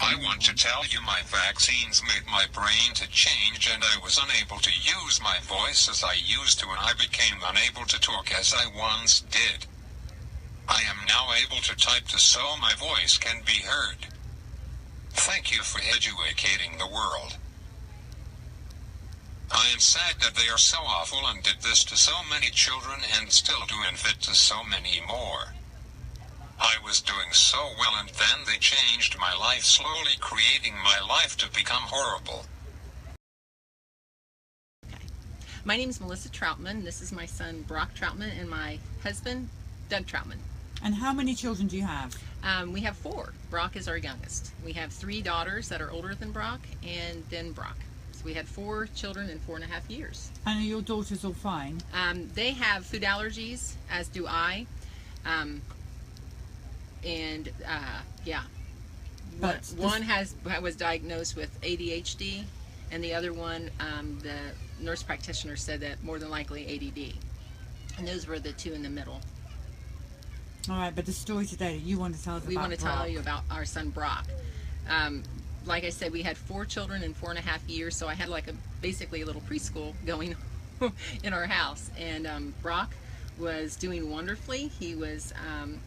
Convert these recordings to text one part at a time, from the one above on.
I want to tell you my vaccines made my brain to change and I was unable to use my voice as I used to and I became unable to talk as I once did. I am now able to type so my voice can be heard. Thank you for educating the world. I am sad that they are so awful and did this to so many children and still doing it to so many more. I was doing so well and then they changed my life, slowly creating my life to become horrible. Okay. My name is Melissa Troutman. This is my son Brock Troutman and my husband Doug Troutman. And how many children do you have? We have 4. Brock is our youngest. We have 3 daughters that are older than Brock and then Brock. So we had 4 children in 4.5 years. And are your daughters all fine? They have food allergies, as do I. Yeah. But one was diagnosed with ADHD, and the other one, the nurse practitioner said that more than likely ADD. And those were the 2 in the middle. All right, but the story today that you want to tell us about We want to Brock. tell you about our son Brock. Like I said, we had 4 children in 4.5 years, so I had like basically a little preschool going in our house. And Brock was doing wonderfully. He was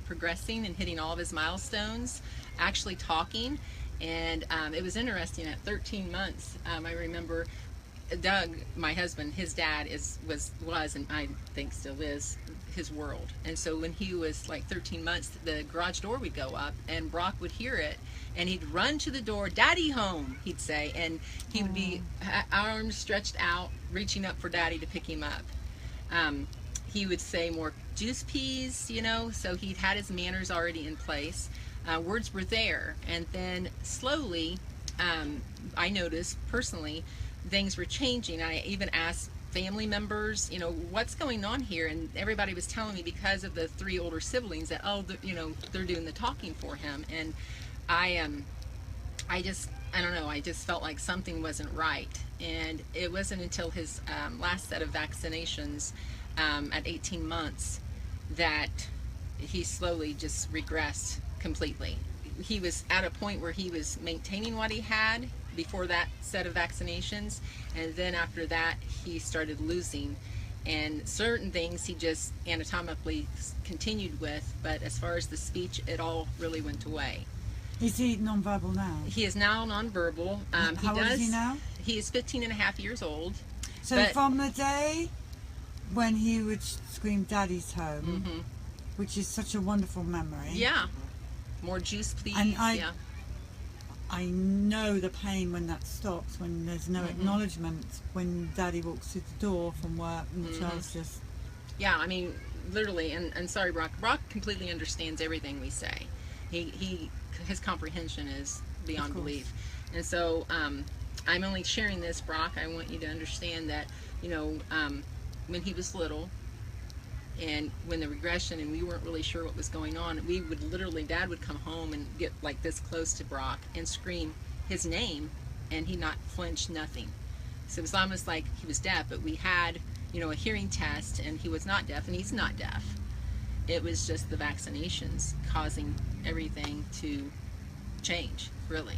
progressing and hitting all of his milestones, actually talking. And it was interesting. At 13 months, I remember Doug, my husband, his dad was and I think still is his world. And so when he was like 13 months, the garage door would go up and Brock would hear it and he'd run to the door, "Daddy home," he'd say, and he would be arms stretched out reaching up for Daddy to pick him up. He would say more juice peas, you know, so he'd had his manners already in place. Words were there, and then slowly I noticed personally things were changing. I even asked family members, you know, what's going on here, and everybody was telling me because of the 3 older siblings that, oh, you know, they're doing the talking for him. And I don't know, I just felt like something wasn't right. And it wasn't until his last set of vaccinations at 18 months that he slowly just regressed completely. He was at a point where he was maintaining what he had before that set of vaccinations, and then after that he started losing, and certain things he just anatomically continued with, but as far as the speech, it all really went away. Is he nonverbal now? He is now nonverbal. How old is he now? He is 15 and a half years old. So from the day when he would scream "Daddy's home," which is such a wonderful memory. Yeah. More juice, please. And I know the pain when that stops, when there's no acknowledgement, when Daddy walks through the door from work and the child's just... Yeah, I mean, literally, and sorry, Brock. Brock completely understands everything we say. His comprehension is beyond belief. And so I'm only sharing this, Brock. I want you to understand that, you know, when he was little, and when the regression and we weren't really sure what was going on, we would literally, Dad would come home and get like this close to Brock and scream his name, and he'd not flinch, nothing. So it was almost like he was deaf, but we had, you know, a hearing test, and he was not deaf, and he's not deaf. It was just the vaccinations causing everything to change, really.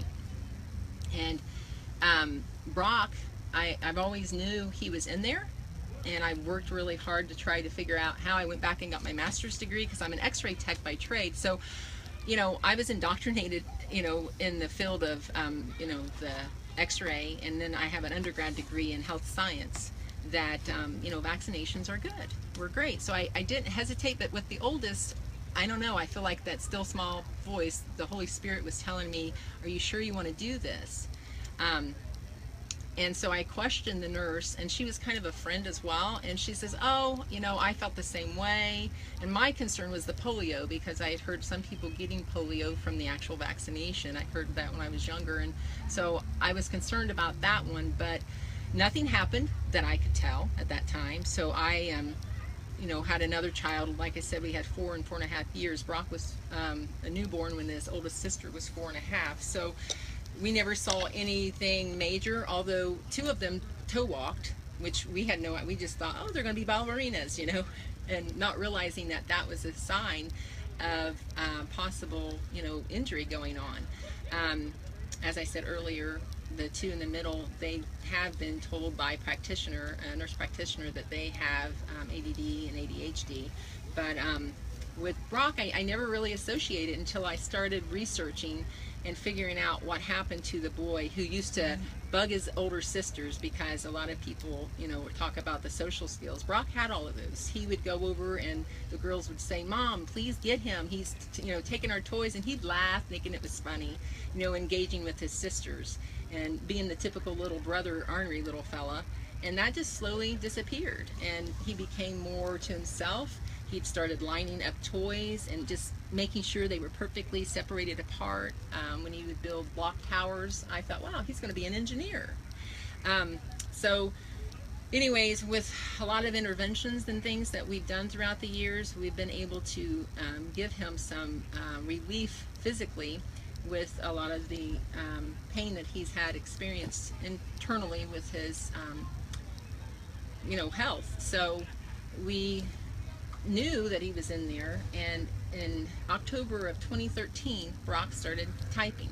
And Brock, I've always knew he was in there, and I worked really hard to try to figure out how. I went back and got my master's degree because I'm an x-ray tech by trade. So, you know, I was indoctrinated, you know, in the field of, you know, the x-ray, and then I have an undergrad degree in health science that, you know, vaccinations are good. We're great. So I didn't hesitate, but with the oldest, I don't know, I feel like that still small voice, the Holy Spirit was telling me, are you sure you want to do this? And so I questioned the nurse, and she was kind of a friend as well, and she says, oh, you know, I felt the same way. And my concern was the polio, because I had heard some people getting polio from the actual vaccination. I heard that when I was younger, and so I was concerned about that one, but nothing happened that I could tell at that time. So I you know, had another child. Like I said, we had 4 in 4.5 years. Brock was a newborn when his oldest sister was 4.5. So we never saw anything major, although 2 of them toe walked, which we had no, we just thought, oh, they're going to be ballerinas, you know, and not realizing that that was a sign of possible, you know, injury going on. as I said earlier, the two in the middle, they have been told by a nurse practitioner, that they have ADD and ADHD. But with Brock, I never really associated until I started researching and figuring out what happened to the boy who used to bug his older sisters, because a lot of people, talk about the social skills. Brock had all of those. He would go over and the girls would say, "Mom, please get him. He's, taking our toys," and he'd laugh, thinking it was funny, engaging with his sisters and being the typical little brother, ornery little fella. And that just slowly disappeared, and he became more to himself. He'd started lining up toys and just making sure they were perfectly separated apart. When he would build block towers, I thought, wow, he's going to be an engineer. So anyways, with a lot of interventions and things that we've done throughout the years, we've been able to give him some relief physically with a lot of the pain that he's had experienced internally with his health. So we knew that he was in there, and in October of 2013, Brock started typing.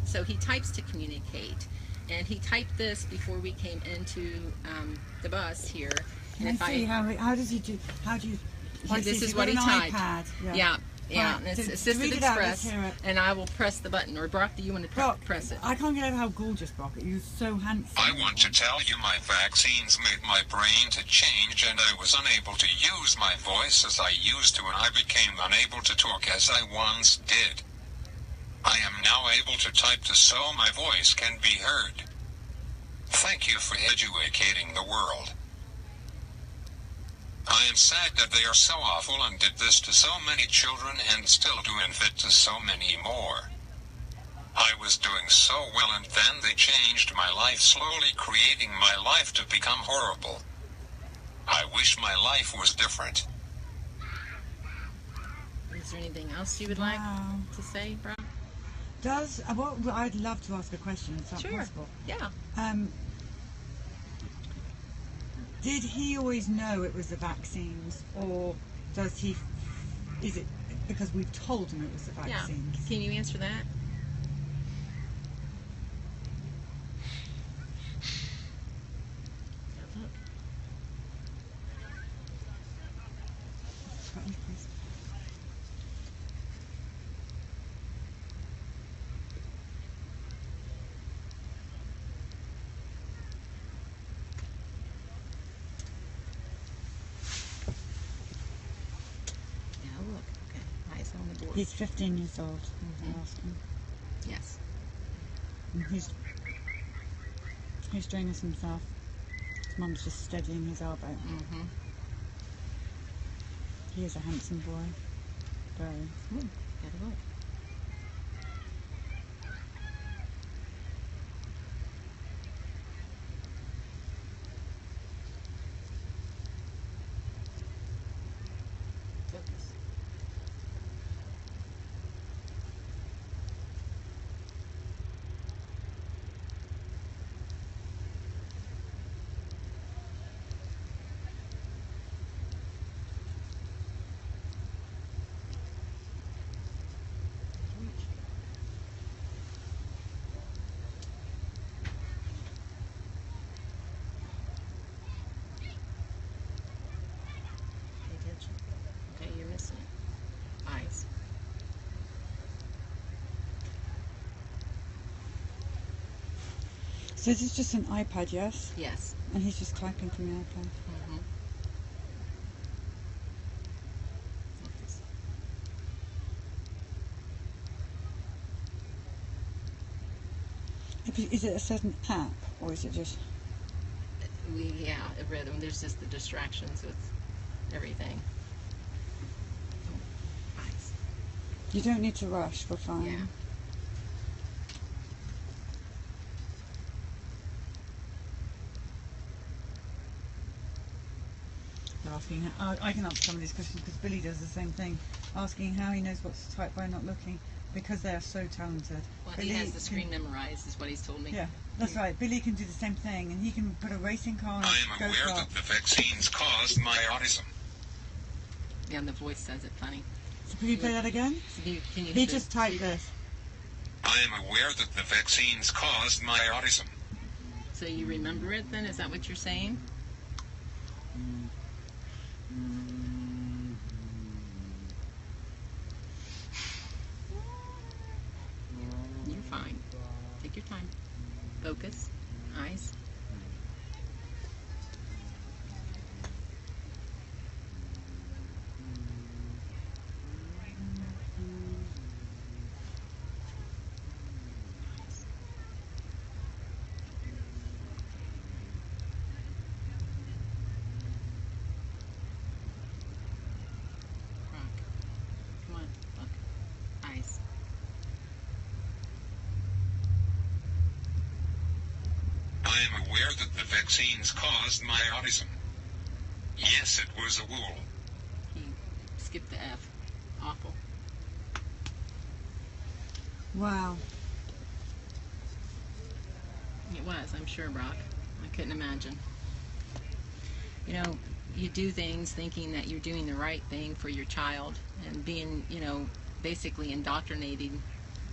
So he types to communicate, and he typed this before we came into the bus here. Can I see how does he do? How do you? This is what he typed. iPad. Yeah. Right, and it's to Assisted read it out, Express, let's hear it. and I will press the button. Or Brock, do you want to Brock, press it? I can't get over how gorgeous Brock is. You're so handsome. I want to tell you my vaccines made my brain to change, and I was unable to use my voice as I used to, and I became unable to talk as I once did. I am now able to type so my voice can be heard. Thank you for educating the world. I am sad that they are so awful and did this to so many children and still doing it to so many more. I was doing so well, and then they changed my life, slowly creating my life to become horrible. I wish my life was different. Is there anything else you would like to say, Brock? I'd love to ask a question, if that's possible. Yeah. Did he always know it was the vaccines, or is it because we've told him it was the vaccines? Yeah. Can you answer that? He's 15 years old. Mm-hmm. Asking. Yes. And he's doing this himself. His mum's just steadying his elbow. Mm-hmm. He is a handsome boy. Very. Gotta look. Focus. Okay, you're missing it. Eyes. So this is just an iPad, yes? Yes. And he's just typing from the iPad. Mm-hmm. Is it a certain app, or is it just... Rhythm. There's just the distractions with everything. Eyes. You don't need to rush, we're fine. Yeah. Asking, I can answer some of these questions because Billy does the same thing, asking how he knows what to type by not looking, because they are so talented. Well, Billy he has the screen memorized, is what he's told me. Yeah, that's right. Billy can do the same thing, and he can put a racing car on I a am aware go-kart. that the vaccines caused my autism. Yeah, and the voice says it funny. So can you play that again? Can you He just typed this. I am aware that the vaccines caused my autism. So you remember it then? Is that what you're saying? You're fine. Take your time. Focus. Eyes. Come on, look. Eyes. I am aware that the vaccines caused my autism. Yes, it was a wool. He skipped the F. Awful. Wow. It was, I'm sure, Brock. I couldn't imagine. You know, you do things thinking that you're doing the right thing for your child and being, you know, basically indoctrinated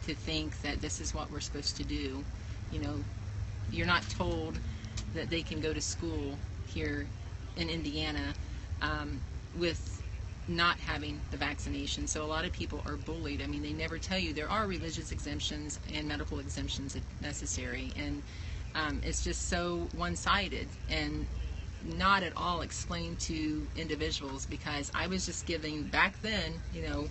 to think that this is what we're supposed to do. You know, you're not told that they can go to school here in Indiana with not having the vaccination. So a lot of people are bullied. I mean, they never tell you there are religious exemptions and medical exemptions if necessary. And it's just so one-sided and not at all explained to individuals, because I was just giving, back then, you know,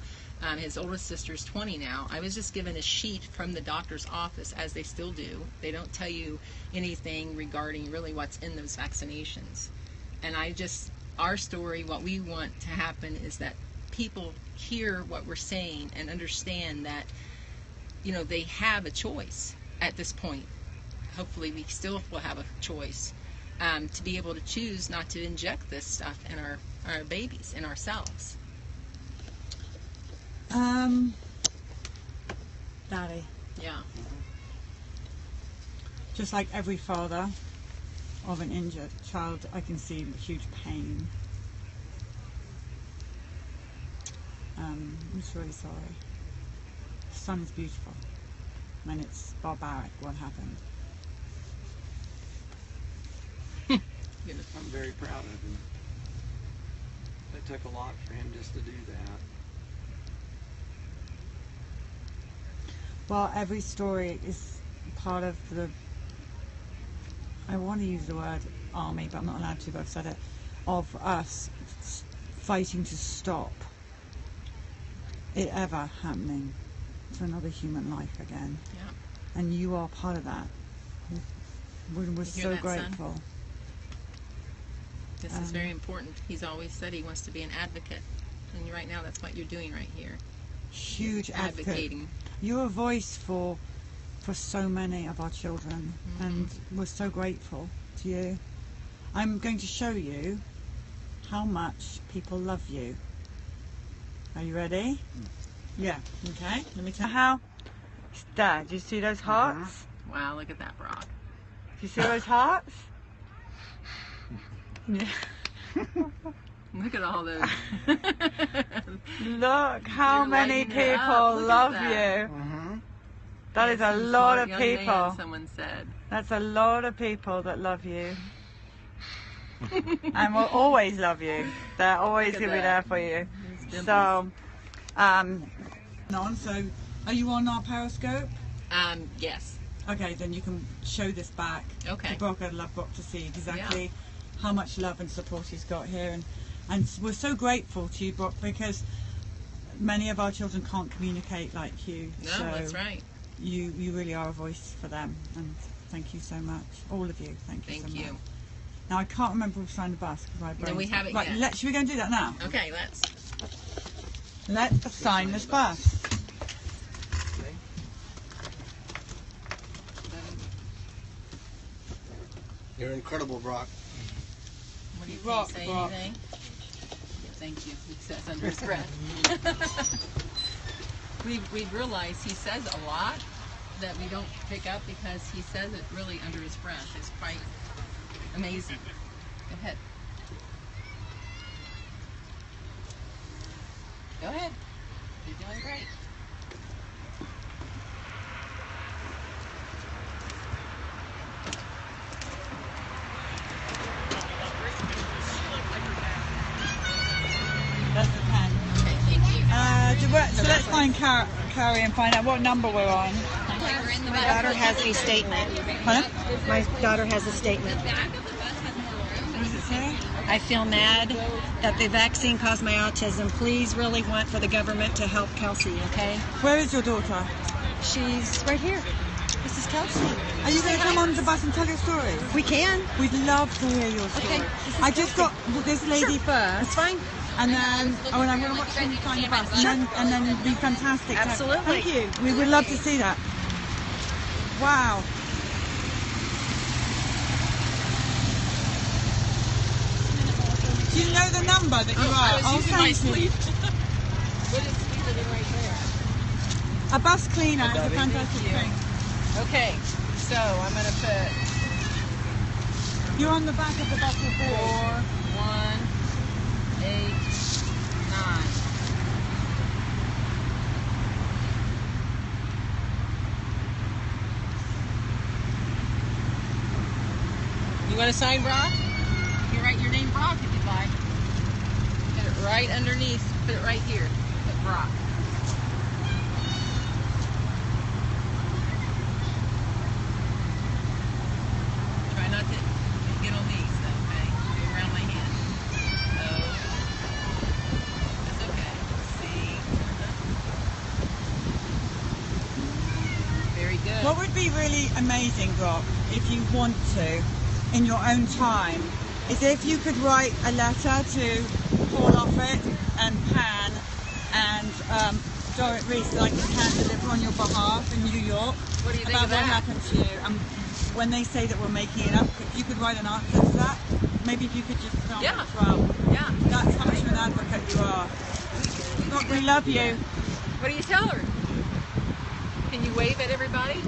his oldest sister's 20 now, I was just given a sheet from the doctor's office, as they still do. They don't tell you anything regarding really what's in those vaccinations. And our story, what we want to happen is that people hear what we're saying and understand that, you know, they have a choice at this point. Hopefully we still will have a choice to be able to choose not to inject this stuff in our babies, in ourselves. Daddy, Yeah. just like every father of an injured child, I can see huge pain. I'm just really sorry. The sun is beautiful, and it's barbaric what happened. I'm very proud of him. It took a lot for him just to do that. Well, every story is part of the, I want to use the word army, but I'm not allowed to, but I've said it, of us fighting to stop it ever happening to another human life again. Yeah. And you are part of that. We're You hear so that, son? grateful. This is very important. He's always said he wants to be an advocate. And right now that's what you're doing right here. Huge advocate. Advocating. You're a voice for so many of our children, and we're so grateful to you. I'm going to show you how much people love you. Are you ready? Yeah. Okay. Let me tell you how. Dad, do you see those hearts? Wow, look at that, Brock. Do you see those hearts? Yeah. Look at all those. Look how You're many lighting it up. people Look at love that. you. That is a Handsome, lot smart of young people. man, someone said. That's a lot of people that love you. And will always love you. They're always Look at going to be that. there for you. Those So, so are you on our Periscope? Yes. Okay, then you can show this back Okay. to Brock. I'd love Brock to see exactly how much love and support he's got here. And we're so grateful to you, Brock, because many of our children can't communicate like you. No, so that's right. You really are a voice for them. And thank you so much. All of you. Thank you Thank so you. much. Now, I can't remember which sign the bus because my brain. No, we haven't Right, yet. should we go and do that now? Okay, let's. Let's assign this bus. Okay. You're incredible, Brock. What do you Rock, think? Say Brock. anything? Yeah, thank you. He says under his breath. We've realized he says a lot that we don't pick up because he says it really under his breath. It's quite amazing. Go ahead. Go ahead. You're doing great. find Carrie and find out what number we're on. My daughter has a statement. Huh? My daughter has a statement. What does it say? I feel mad that the vaccine caused my autism. Please really want for the government to help Kelsey, okay? Where is your daughter? She's right here. This is Kelsey. Are you going to come on the bus and tell your story? We can. We'd love to hear your story. Okay, this is I just got this lady Sure. first. That's fine. And then, oh, and I'm going to watch him find the bus. And then it'd be fantastic. So, Absolutely. thank you. We would love to see that. Wow. Do you know the number that you are? Oh, thank you. A bus cleaner is a fantastic thing. Okay, so I'm going to put You're on the back of the bus with 4, 1, 8, 9. You want to sign Brock? You write your name Brock if you'd like. Put it right underneath. Put it right here. Put Brock. Try not to get on these, though, okay? Go around my hand. Oh. That's okay. See? Very good. What would be really amazing, Brock, if you want to, in your own time, is if you could write a letter to Paul Offit and Pan and Dorrit Reese, like you can deliver on your behalf in New York, What do you think about of what that? happened to you. When they say that we're making it up, if you could write an answer to that, maybe if you could just film Yeah. it as well. Yeah. That's how much of an advocate you are. Brock, we love you. What do you tell her? Can you wave at everybody?